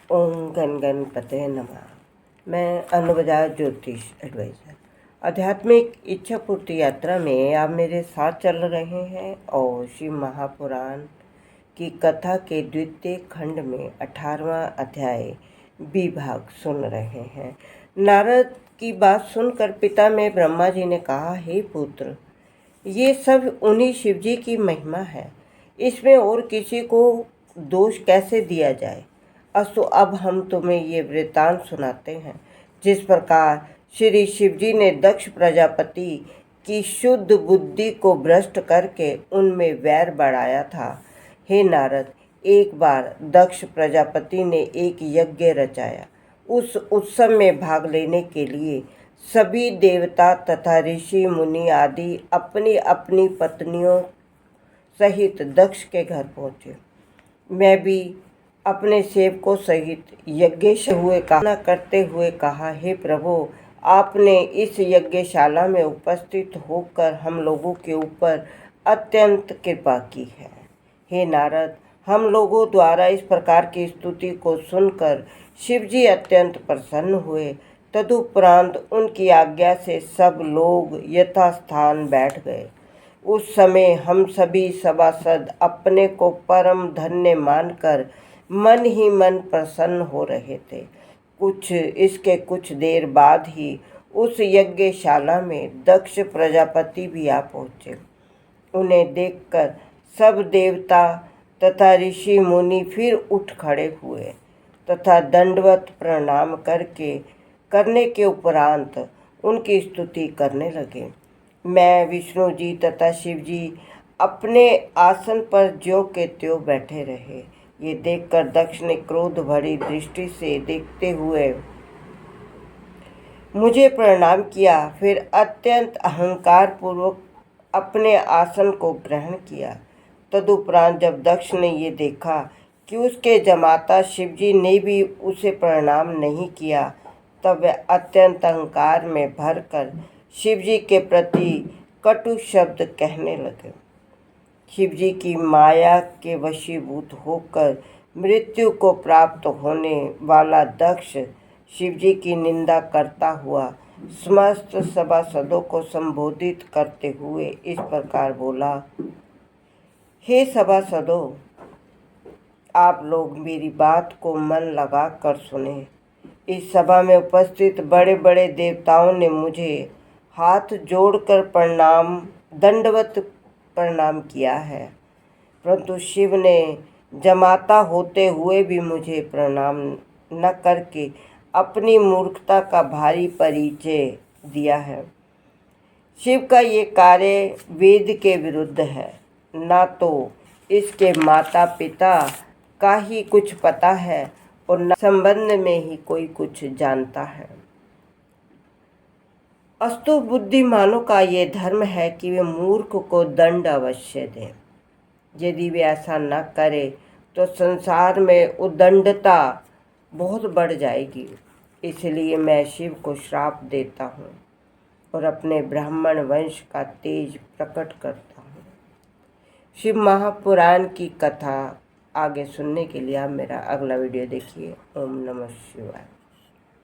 ओम गण गणपते नमः। मैं अनुबजाज ज्योतिष एडवाइज़र आध्यात्मिक इच्छा पूर्ति यात्रा में आप मेरे साथ चल रहे हैं और शिव महापुराण की कथा के द्वितीय खंड में 18वां अध्याय विभाग सुन रहे हैं। नारद की बात सुनकर पिता में ब्रह्मा जी ने कहा, हे पुत्र, ये सब उन्हीं शिव जी की महिमा है, इसमें और किसी को दोष कैसे दिया जाए। अस्तु, अब हम तुम्हें ये वृत्तांत सुनाते हैं। जिस प्रकार श्री शिवजी ने दक्ष प्रजापति की शुद्ध बुद्धि को भ्रष्ट करके उनमें वैर बढ़ाया था। हे नारद, एक बार दक्ष प्रजापति ने एक यज्ञ रचाया। उस उत्सव में भाग लेने के लिए सभी देवता तथा ऋषि मुनि आदि अपनी अपनी पत्नियों सहित दक्ष के घर पहुँचे। मैं भी अपने सेवकों सहित यज्ञ हुए कामना करते हुए कहा, हे प्रभु, आपने इस यज्ञशाला में उपस्थित होकर हम लोगों के ऊपर अत्यंत कृपा की है। हे नारद, हम लोगों द्वारा इस प्रकार की स्तुति को सुनकर शिवजी अत्यंत प्रसन्न हुए। तदुपरांत उनकी आज्ञा से सब लोग यथास्थान बैठ गए। उस समय हम सभी सभासद अपने को परम धन्य मानकर मन ही मन प्रसन्न हो रहे थे। कुछ देर बाद ही उस यज्ञशाला में दक्ष प्रजापति भी आ पहुँचे। उन्हें देखकर सब देवता तथा ऋषि मुनि फिर उठ खड़े हुए तथा दंडवत प्रणाम करने के उपरांत उनकी स्तुति करने लगे। मैं विष्णु जी तथा शिव जी अपने आसन पर ज्यों के त्यों बैठे रहे। ये देखकर दक्ष ने क्रोध भरी दृष्टि से देखते हुए मुझे प्रणाम किया, फिर अत्यंत अहंकार पूर्वक अपने आसन को ग्रहण किया। तदुपरांत जब दक्ष ने ये देखा कि उसके जमाता शिवजी ने भी उसे प्रणाम नहीं किया, तब वह अत्यंत अहंकार में भरकर शिवजी के प्रति कटु शब्द कहने लगे। शिवजी की माया के वशीभूत होकर मृत्यु को प्राप्त होने वाला दक्ष शिवजी की निंदा करता हुआ समस्त सभासदों को संबोधित करते हुए इस प्रकार बोला, हे सभासदों, आप लोग मेरी बात को मन लगा कर सुने। इस सभा में उपस्थित बड़े बड़े देवताओं ने मुझे हाथ जोड़कर दंडवत प्रणाम किया है, परंतु शिव ने जमाता होते हुए भी मुझे प्रणाम न करके अपनी मूर्खता का भारी परिचय दिया है। शिव का ये कार्य वेद के विरुद्ध है। ना तो इसके माता पिता का ही कुछ पता है और न संबंध में ही कोई कुछ जानता है। अस्तु, बुद्धिमानों का ये धर्म है कि वे मूर्ख को दंड अवश्य दें। यदि वे ऐसा न करे तो संसार में उद्दंडता बहुत बढ़ जाएगी। इसलिए मैं शिव को श्राप देता हूँ और अपने ब्राह्मण वंश का तेज प्रकट करता हूँ। शिव महापुराण की कथा आगे सुनने के लिए आप मेरा अगला वीडियो देखिए। ओम नमः शिवाय।